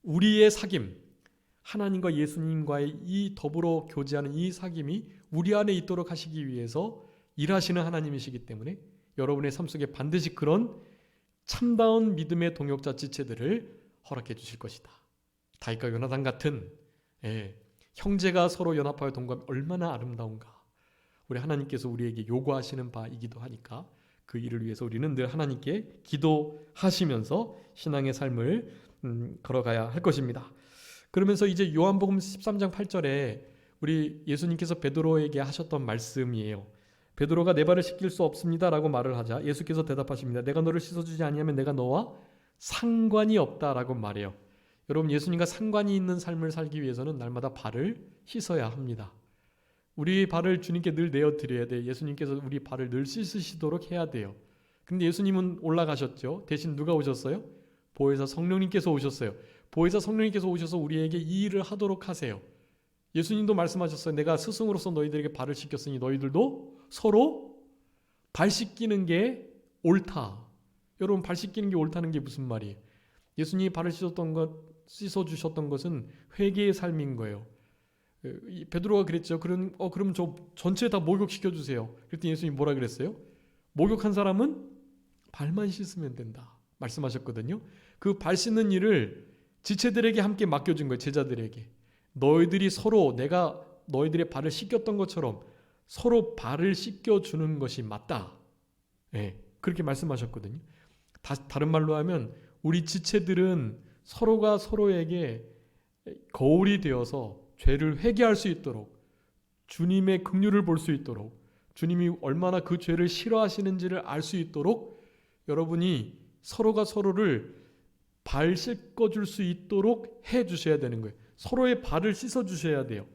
우리의 사귐, 하나님과 예수님과의 이 더불어 교제하는 이 사귐이 우리 안에 있도록 하시기 위해서 일하시는 하나님이시기 때문에 여러분의 삶 속에 반드시 그런 참다운 믿음의 동역자 지체들을 허락해 주실 것이다. 다윗과 요나단 같은 형제가 서로 연합하여 동거하면 얼마나 아름다운가. 우리 하나님께서 우리에게 요구하시는 바이기도 하니까 그 일을 위해서 우리는 늘 하나님께 기도하시면서 신앙의 삶을 걸어가야 할 것입니다. 그러면서 이제 요한복음 13장 8절에 우리 예수님께서 베드로에게 하셨던 말씀이에요. 베드로가 내 발을 씻길 수 없습니다라고 말을 하자 예수께서 대답하십니다. 내가 너를 씻어주지 아니하면 내가 너와 상관이 없다라고 말해요. 여러분, 예수님과 상관이 있는 삶을 살기 위해서는 날마다 발을 씻어야 합니다. 우리 발을 주님께 늘 내어드려야 돼요. 예수님께서 우리 발을 늘 씻으시도록 해야 돼요. 근데 예수님은 올라가셨죠. 대신 누가 오셨어요? 보혜사 성령님께서 오셨어요. 보혜사 성령님께서 오셔서 우리에게 이 일을 하도록 하세요. 예수님도 말씀하셨어요. 내가 스승으로서 너희들에게 발을 씻겼으니 너희들도 서로 발 씻기는 게 옳다. 여러분, 발 씻기는 게 옳다는 게 무슨 말이에요? 예수님이 발을 씻어주셨던 것은 회개의 삶인 거예요. 베드로가 그랬죠. 그럼 저 전체 다 목욕시켜 주세요. 그랬더니 예수님이 뭐라 그랬어요? 목욕한 사람은 발만 씻으면 된다 말씀하셨거든요. 그 발 씻는 일을 지체들에게 함께 맡겨준 거예요. 제자들에게. 너희들이 서로 내가 너희들의 발을 씻겼던 것처럼 서로 발을 씻겨주는 것이 맞다. 그렇게 말씀하셨거든요. 다른 말로 하면 우리 지체들은 서로가 서로에게 거울이 되어서 죄를 회개할 수 있도록, 주님의 긍휼을 볼 수 있도록, 주님이 얼마나 그 죄를 싫어하시는지를 알 수 있도록 여러분이 서로가 서로를 발 씻어줄 수 있도록 해주셔야 되는 거예요. 서로의 발을 씻어주셔야 돼요.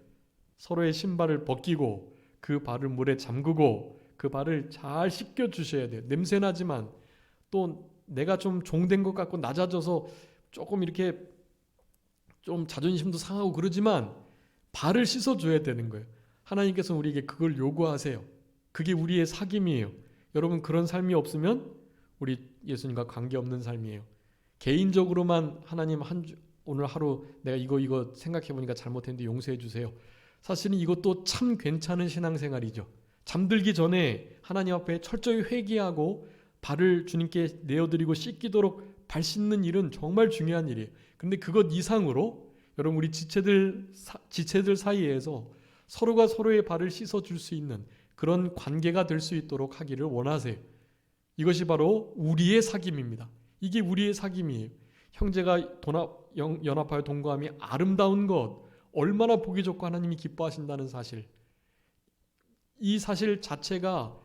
서로의 신발을 벗기고 그 발을 물에 잠그고 그 발을 잘 씻겨주셔야 돼요. 냄새나지만 또 내가 좀 종된 것 같고 낮아져서 조금 이렇게 좀 자존심도 상하고 그러지만 발을 씻어줘야 되는 거예요. 하나님께서 우리에게 그걸 요구하세요. 그게 우리의 사귐이에요. 여러분, 그런 삶이 없으면 우리 예수님과 관계없는 삶이에요. 개인적으로만 하나님 오늘 하루 내가 이거 생각해보니까 잘못했는데 용서해 주세요. 사실은 이것도 참 괜찮은 신앙생활이죠. 잠들기 전에 하나님 앞에 철저히 회개하고 발을 주님께 내어드리고 씻기도록 발 씻는 일은 정말 중요한 일이에요. 근데 그것 이상으로 여러분, 우리 지체들 사이에서 서로가 서로의 발을 씻어줄 수 있는 그런 관계가 될 수 있도록 하기를 원하세요. 이것이 바로 우리의 사귐입니다. 이게 우리의 사귐이에요. 형제가 연합하여 동거함이 아름다운 것, 얼마나 보기 좋고 하나님이 기뻐하신다는 사실, 이 사실 자체가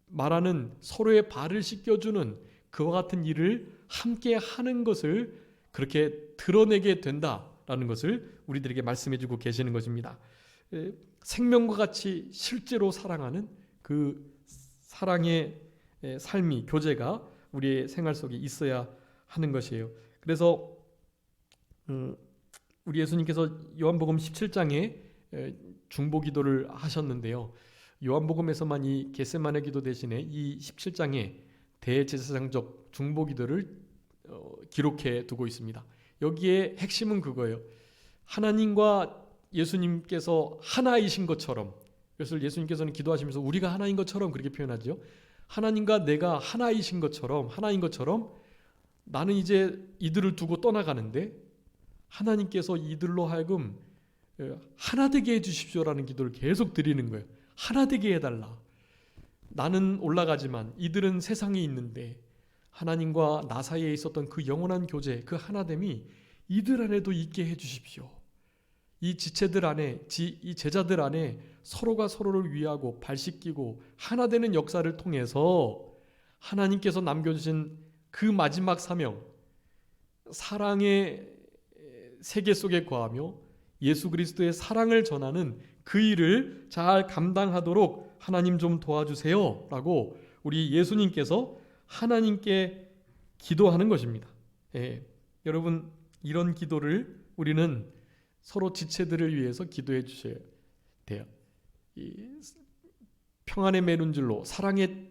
말하는 서로의 발을 씻겨주는 그와 같은 일을 함께 하는 것을 그렇게 드러내게 된다라는 것을 우리들에게 말씀해주고 계시는 것입니다. 생명과 같이 실제로 사랑하는 그 사랑의 삶이, 교제가 우리의 생활 속에 있어야 하는 것이에요. 그래서 우리 예수님께서 요한복음 17장에 중보기도를 하셨는데요. 요한복음에서만 이 겟세마네 기도 대신에 이 17장에 대제사장적 중보기도를 기록해 두고 있습니다. 여기에 핵심은 그거예요. 하나님과 예수님께서 하나이신 것처럼, 그래서 예수님께서는 기도하시면서 우리가 하나인 것처럼 그렇게 표현하죠. 하나님과 내가 하나이신 것처럼, 하나인 것처럼 나는 이제 이들을 두고 떠나가는데 하나님께서 이들로 하여금 하나 되게 해주십시오라는 기도를 계속 드리는 거예요. 하나 되게 해달라. 나는 올라가지만 이들은 세상에 있는데 하나님과 나 사이에 있었던 그 영원한 교제, 그 하나됨이 이들 안에도 있게 해주십시오. 이 지체들 안에, 이 제자들 안에 서로가 서로를 위하고 발 씻기고 하나 되는 역사를 통해서 하나님께서 남겨주신 그 마지막 사명, 사랑의 세계 속에 거하며 예수 그리스도의 사랑을 전하는 그 일을 잘 감당하도록 하나님 좀 도와주세요 라고 우리 예수님께서 하나님께 기도하는 것입니다. 여러분, 이런 기도를 우리는 서로 지체들을 위해서 기도해 주셔야 돼요. 평안의 매눈줄로 사랑의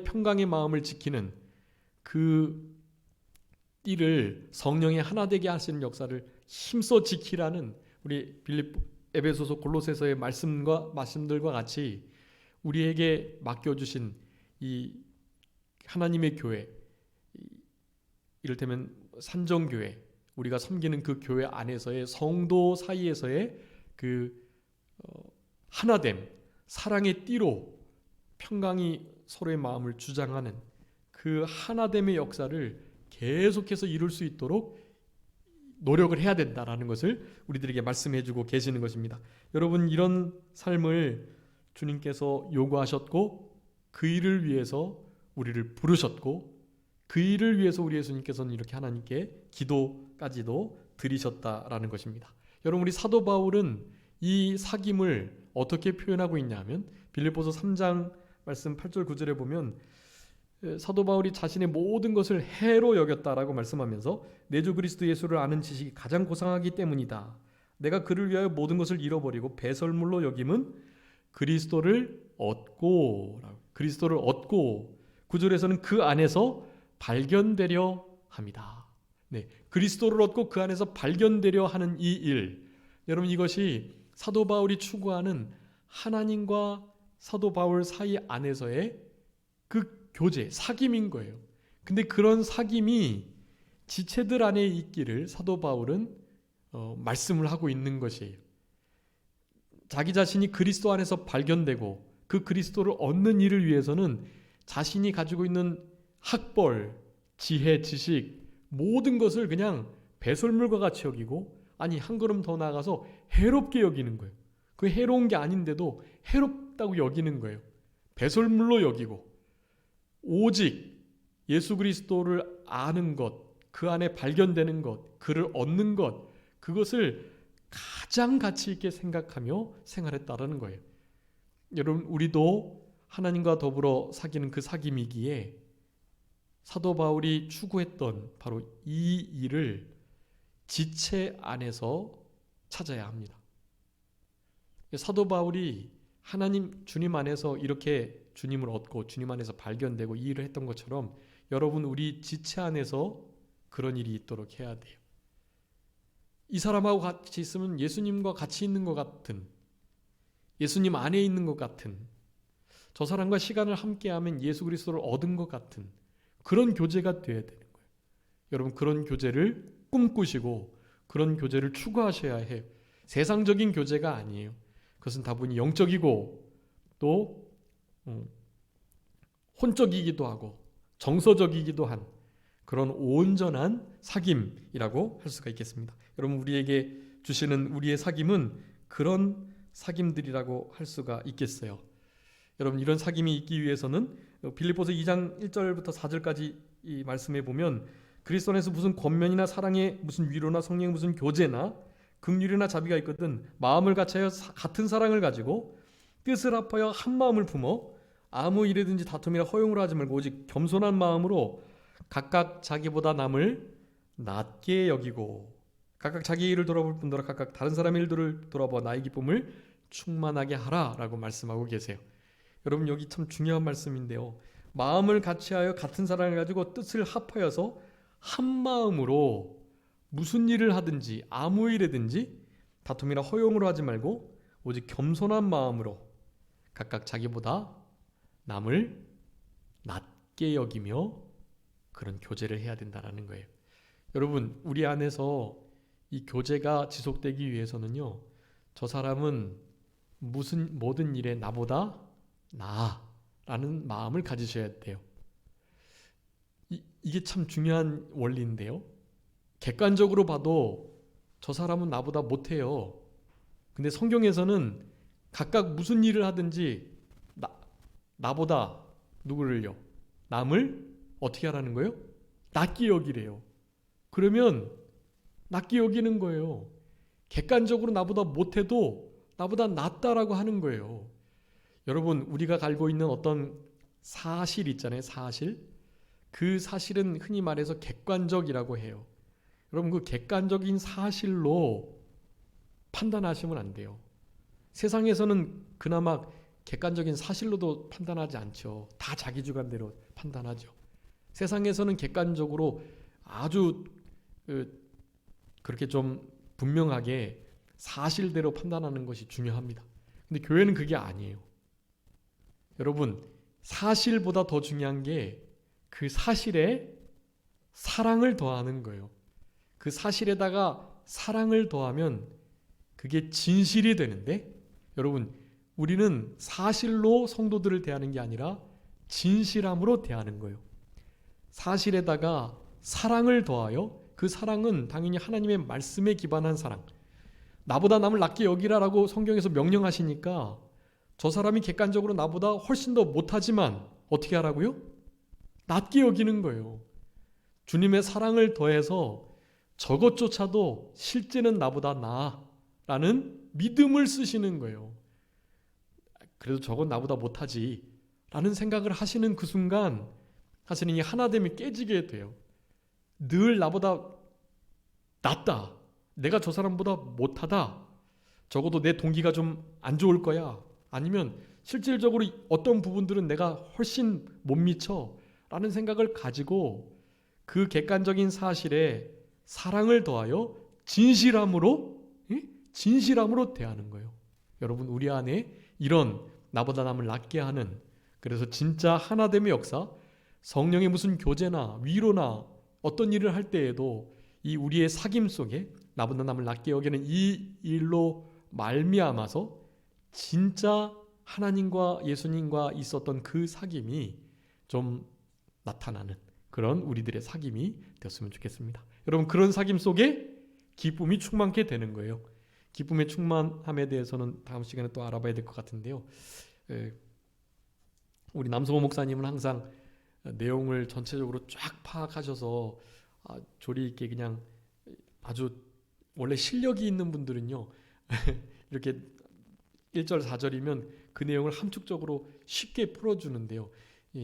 평강의 마음을 지키는 그 띠를 성령의 하나 되게 하시는 역사를 힘써 지키라는 우리 에베소서 골로새서의 말씀들과 같이 우리에게 맡겨주신 이 하나님의 교회, 이를테면 산정교회, 우리가 섬기는 그 교회 안에서의 성도 사이에서의 그 하나됨, 사랑의 띠로 평강이 서로의 마음을 주장하는 그 하나됨의 역사를 계속해서 이룰 수 있도록 노력을 해야 된다라는 것을 우리들에게 말씀해 주고 계시는 것입니다. 여러분, 이런 삶을 주님께서 요구하셨고 그 일을 위해서 우리를 부르셨고 그 일을 위해서 우리 예수님께서는 이렇게 하나님께 기도까지도 드리셨다라는 것입니다. 여러분, 우리 사도 바울은 이 사귐을 어떻게 표현하고 있냐 하면 빌립보서 3장 말씀 8절 9절에 보면 사도 바울이 자신의 모든 것을 해로 여겼다라고 말씀하면서 내 주 그리스도 예수를 아는 지식이 가장 고상하기 때문이다. 내가 그를 위하여 모든 것을 잃어버리고 배설물로 여김은 그리스도를 얻고 9절에서는 그 안에서 발견되려 합니다. 그리스도를 얻고 그 안에서 발견되려 하는 이 일, 여러분, 이것이 사도 바울이 추구하는 하나님과 사도 바울 사이 안에서의 그 교제, 사귐인 거예요. 근데 그런 사귐이 지체들 안에 있기를 사도 바울은 말씀을 하고 있는 것이에요. 자기 자신이 그리스도 안에서 발견되고 그 그리스도를 얻는 일을 위해서는 자신이 가지고 있는 학벌, 지혜, 지식 모든 것을 그냥 배설물과 같이 여기고, 아니 한 걸음 더 나아가서 해롭게 여기는 거예요. 그 해로운 게 아닌데도 해롭다고 여기는 거예요. 배설물로 여기고 오직 예수 그리스도를 아는 것, 그 안에 발견되는 것, 그를 얻는 것, 그것을 가장 가치 있게 생각하며 생활했다라는 거예요. 여러분, 우리도 하나님과 더불어 사귀는 그 사귐이기에 사도 바울이 추구했던 바로 이 일을 지체 안에서 찾아야 합니다. 사도 바울이 주님 안에서 이렇게 주님을 얻고 주님 안에서 발견되고 이 일을 했던 것처럼 여러분, 우리 지체 안에서 그런 일이 있도록 해야 돼요. 이 사람하고 같이 있으면 예수님과 같이 있는 것 같은, 예수님 안에 있는 것 같은, 저 사람과 시간을 함께하면 예수 그리스도를 얻은 것 같은 그런 교제가 되어야 되는 거예요. 여러분, 그런 교제를 꿈꾸시고 그런 교제를 추구하셔야 해요. 세상적인 교제가 아니에요. 그것은 다분히 영적이고 또 혼적이기도 하고 정서적이기도 한 그런 온전한 사귐이라고 할 수가 있겠습니다. 여러분, 우리에게 주시는 우리의 사귐은 그런 사귐들이라고 할 수가 있겠어요. 여러분, 이런 사귐이 있기 위해서는 빌립보서 2장 1절부터 4절까지 이 말씀에 보면 그리스도 안에서 무슨 권면이나 사랑에 무슨 위로나 성령의 무슨 교제나 긍휼이나 자비가 있거든 마음을 같이하여 같은 사랑을 가지고 뜻을 합하여 한 마음을 품어 아무 일이든지 다툼이나 허용으로 하지 말고 오직 겸손한 마음으로 각각 자기보다 남을 낮게 여기고 각각 자기 일을 돌아볼 뿐더러 각각 다른 사람의 일들을 돌아보아 나의 기쁨을 충만하게 하라라고 말씀하고 계세요. 여러분, 여기 참 중요한 말씀인데요. 마음을 같이하여 같은 사랑을 가지고 뜻을 합하여서 한 마음으로 무슨 일을 하든지 아무 일이든지 다툼이나 허용으로 하지 말고 오직 겸손한 마음으로 각각 자기보다 남을 낮게 여기며 그런 교제를 해야 된다는 거예요. 여러분, 우리 안에서 이 교제가 지속되기 위해서는요, 저 사람은 모든 일에 나보다 나아라는 마음을 가지셔야 돼요. 이게 참 중요한 원리인데요. 객관적으로 봐도 저 사람은 나보다 못해요. 근데 성경에서는 각각 무슨 일을 하든지 나보다 누구를요? 남을 어떻게 하라는 거예요? 낮게 여기래요. 그러면 낮게 여기는 거예요. 객관적으로 나보다 못해도 나보다 낫다라고 하는 거예요. 여러분, 우리가 알고 있는 어떤 사실 있잖아요. 사실. 그 사실은 흔히 말해서 객관적이라고 해요. 여러분, 그 객관적인 사실로 판단하시면 안 돼요. 세상에서는 그나마 객관적인 사실로도 판단하지 않죠. 다 자기 주관대로 판단하죠. 세상에서는 객관적으로 아주 그렇게 좀 분명하게 사실대로 판단하는 것이 중요합니다. 근데 교회는 그게 아니에요. 여러분, 사실보다 더 중요한 게 그 사실에 사랑을 더하는 거예요. 그 사실에다가 사랑을 더하면 그게 진실이 되는데, 여러분, 우리는 사실로 성도들을 대하는 게 아니라 진실함으로 대하는 거예요. 사실에다가 사랑을 더하여, 그 사랑은 당연히 하나님의 말씀에 기반한 사랑. 나보다 남을 낮게 여기라라고 성경에서 명령하시니까 저 사람이 객관적으로 나보다 훨씬 더 못하지만 어떻게 하라고요? 낮게 여기는 거예요. 주님의 사랑을 더해서 저것조차도 실제는 나보다 나아라는 믿음을 쓰시는 거예요. 그래도 저건 나보다 못하지 라는 생각을 하시는 그 순간 사실은 이 하나됨이 깨지게 돼요. 늘 나보다 낫다, 내가 저 사람보다 못하다, 적어도 내 동기가 좀 안 좋을 거야, 아니면 실질적으로 어떤 부분들은 내가 훨씬 못 미쳐 라는 생각을 가지고 그 객관적인 사실에 사랑을 더하여 진실함으로 대하는 거예요. 여러분, 우리 안에 이런 나보다 남을 낫게 하는, 그래서 진짜 하나됨의 역사, 성령의 무슨 교제나 위로나 어떤 일을 할 때에도 이 우리의 사귐 속에 나보다 남을 낫게 여기는 이 일로 말미암아서 진짜 하나님과 예수님과 있었던 그 사귐이 좀 나타나는 그런 우리들의 사귐이 되었으면 좋겠습니다. 여러분, 그런 사귐 속에 기쁨이 충만케 되는 거예요. 기쁨의 충만함에 대해서는 다음 시간에 또 알아봐야 될 것 같은데요. 우리 남성호 목사님은 항상 내용을 전체적으로 쫙 파악하셔서 조리 있게 그냥 아주 원래 실력이 있는 분들은요 이렇게 1절 4절이면 그 내용을 함축적으로 쉽게 풀어주는데요.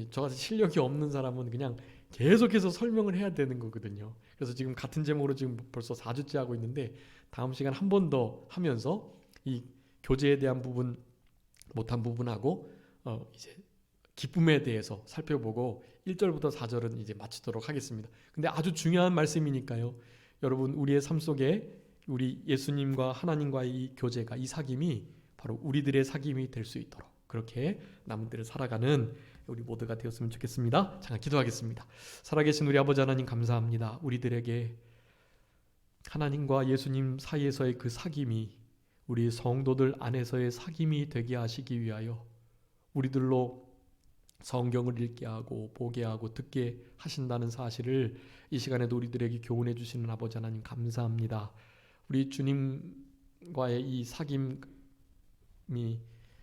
저같이 실력이 없는 사람은 그냥 계속해서 설명을 해야 되는 거거든요. 그래서 지금 같은 제목으로 지금 벌써 4주째 하고 있는데 다음 시간 한 번 더 하면서 이 교제에 대한 부분, 못한 부분하고 이제 기쁨에 대해서 살펴보고 1절부터 4절은 이제 마치도록 하겠습니다. 근데 아주 중요한 말씀이니까요. 여러분, 우리의 삶 속에 우리 예수님과 하나님과의 이 교제가, 이 사귐이 바로 우리들의 사귐이 될 수 있도록 그렇게 남은 때를 살아가는 우리 모두가 되었으면 좋겠습니다. 잠깐 기도하겠습니다. 살아계신 우리 아버지 하나님, 감사합니다. 우리들에게 하나님과 예수님 사이에서의 그 사귐이 우리 성도들 안에서의 사귐이 되게 하시기 위하여 우리들로 성경을 읽게 하고 보게 하고 듣게 하신다는 사실을 이 시간에도 우리들에게 교훈해 주시는 아버지 하나님, 감사합니다. 우리 주님과의 이 사귐이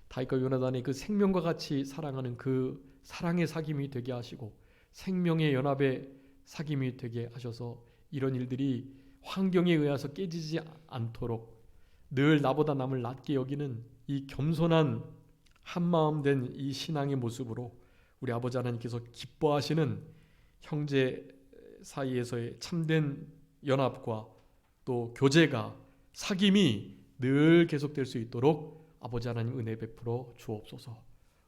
다윗과 요나단의 그 생명과 같이 사랑하는 그 사랑의 사귐이 되게 하시고 생명의 연합의 사귐이 되게 하셔서 이런 일들이 환경에 의해서 깨지지 않도록 늘 나보다 남을 낮게 여기는 이 겸손한 한마음 된 이 신앙의 모습으로 우리 아버지 하나님께서 기뻐하시는 형제 사이에서의 참된 연합과 또 교제가, 사귐이 늘 계속될 수 있도록 아버지 하나님 은혜 베풀어 주옵소서.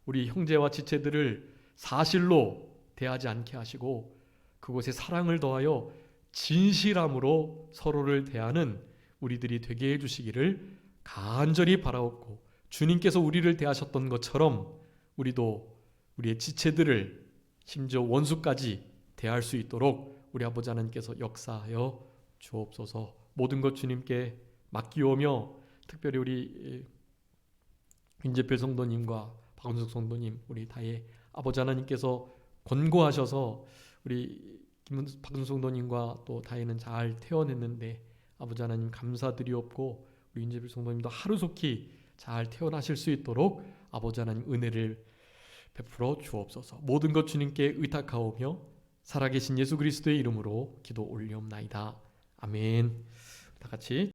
우리 형제와 지체들을 사실로 대하지 않게 하시고 그곳에 사랑을 더하여 진실함으로 서로를 대하는 우리들이 되게 해주시기를 간절히 바라옵고, 주님께서 우리를 대하셨던 것처럼 우리도 우리의 지체들을 심지어 원수까지 대할 수 있도록 우리 아버지 하나님께서 역사하여 주옵소서. 모든 것 주님께 맡기오며 특별히 우리 윤재필 성도님과 박은숙 성도님, 우리 다의 아버지 하나님께서 권고하셔서 우리 박은숙 성도님과 또 다혜는 잘 태어냈는데 아버지 하나님 감사드리옵고, 우리 윤재필 성도님도 하루속히 잘 태어나실 수 있도록 아버지 하나님 은혜를 베풀어 주옵소서. 모든 것 주님께 의탁하오며 살아계신 예수 그리스도의 이름으로 기도 올리옵나이다. 아멘. 다 같이